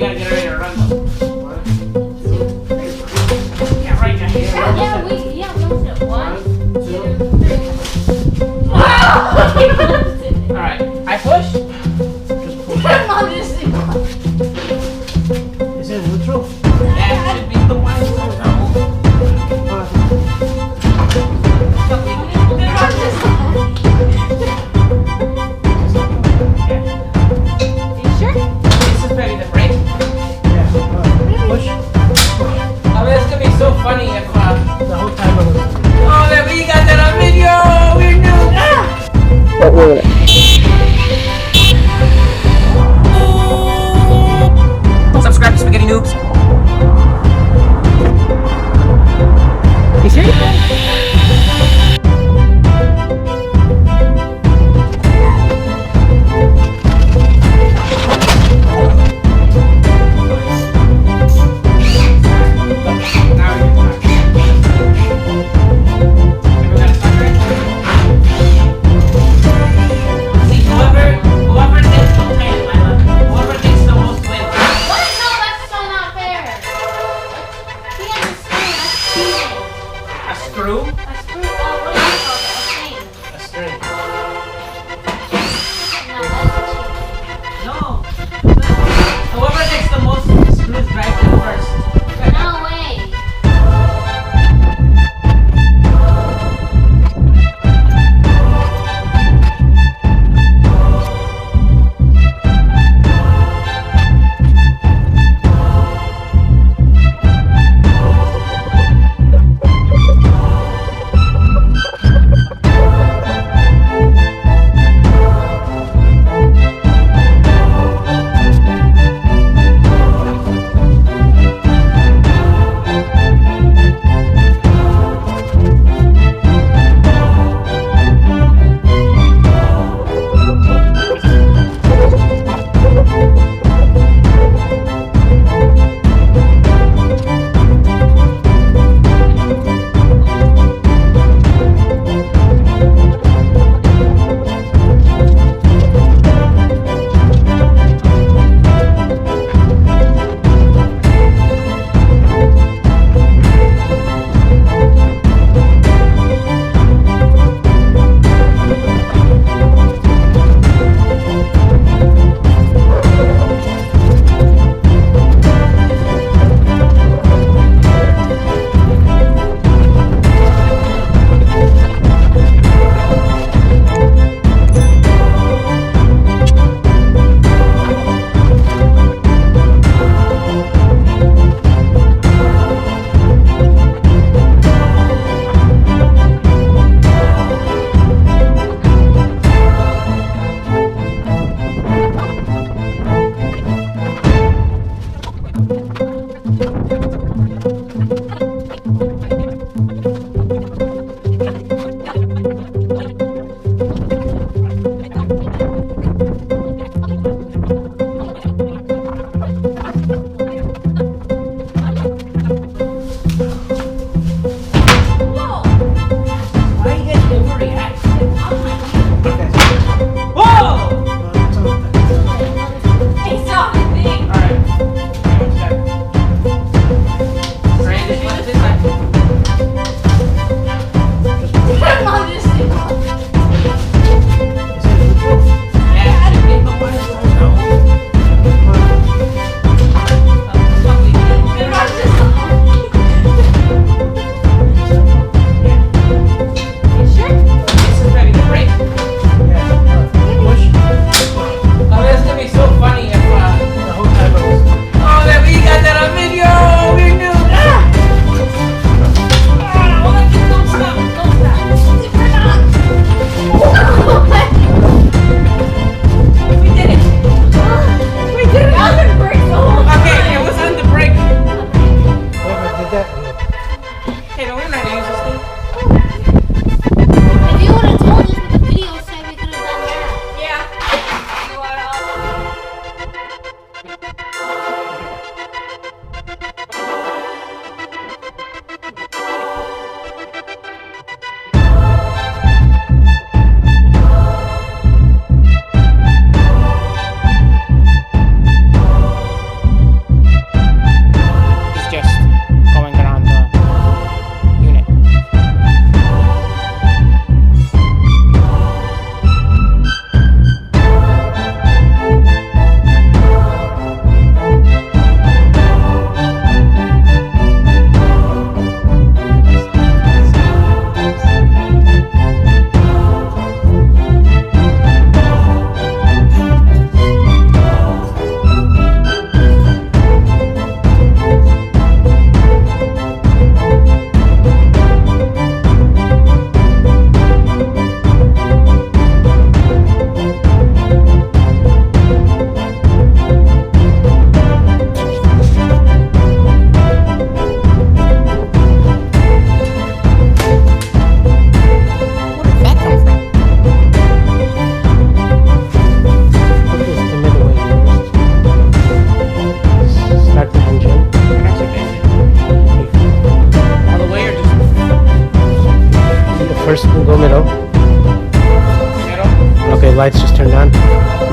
gotta get ready to run them. 1, 2, 3. Yeah, right now. Yeah, we almost did. 1, 2, 3. Alright, I push. Just push. Mom just Is it neutral? That should be the one. You sure? This is ready to break.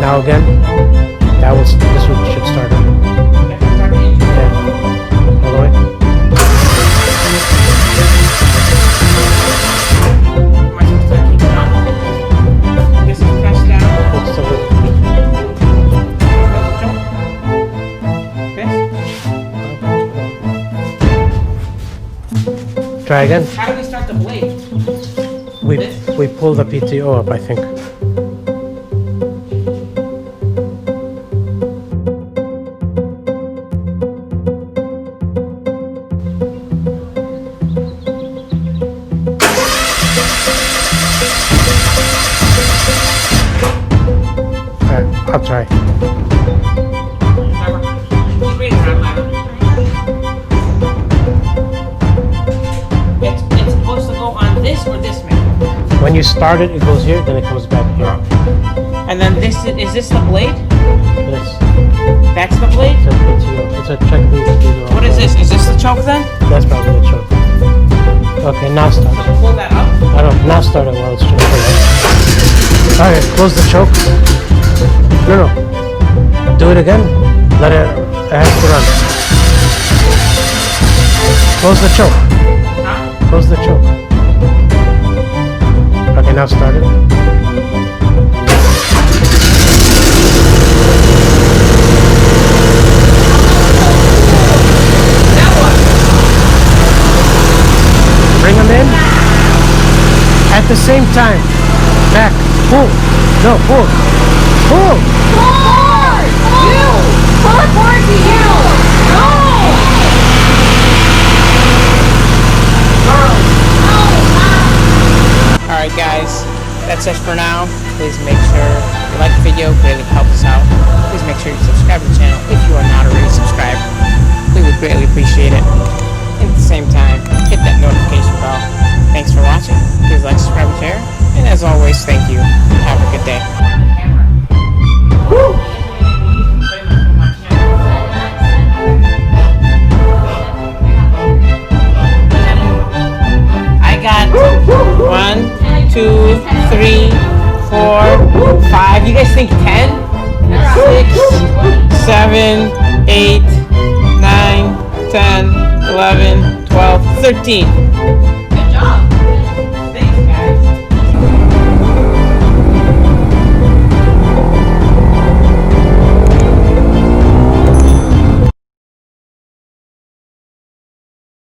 Now again. This one should start. Yeah. All the way. This is pressed down. It's the loop. Try again. How do we start the blade? We pull the PTO up, I think. Alright, I'll try. It's supposed to go on this or this man. When you start it, it goes here, then it comes back here. And then this is this the blade? This. That's the blade? It's a PTO. It's a check these. What is this? Is this the choke then? That's probably the choke. Okay, now start. So pull that up. I don't. Now start it while it's choking. Alright, close the choke. No. Do it again. Let it. It has to run. Close the choke. Huh? Close the choke. Okay, now start it. Now what? Bring them in. At the same time. Back. Pull. No, pull. Pull. Forward! You! Pull it forward to you! No! Alright guys, that's it for now. Please make sure you like the video, really helps us out. Please make sure you subscribe to the channel if you are not already subscribed. We would greatly appreciate it. At the same time, hit that notification bell. Thanks for watching. Please like, subscribe, and share. And as always, thank you. Have a good day. I got 1, 2, 3, 4, 5. You guys think 10? 6, 7, 8, 9, 10, 11, 12, 13.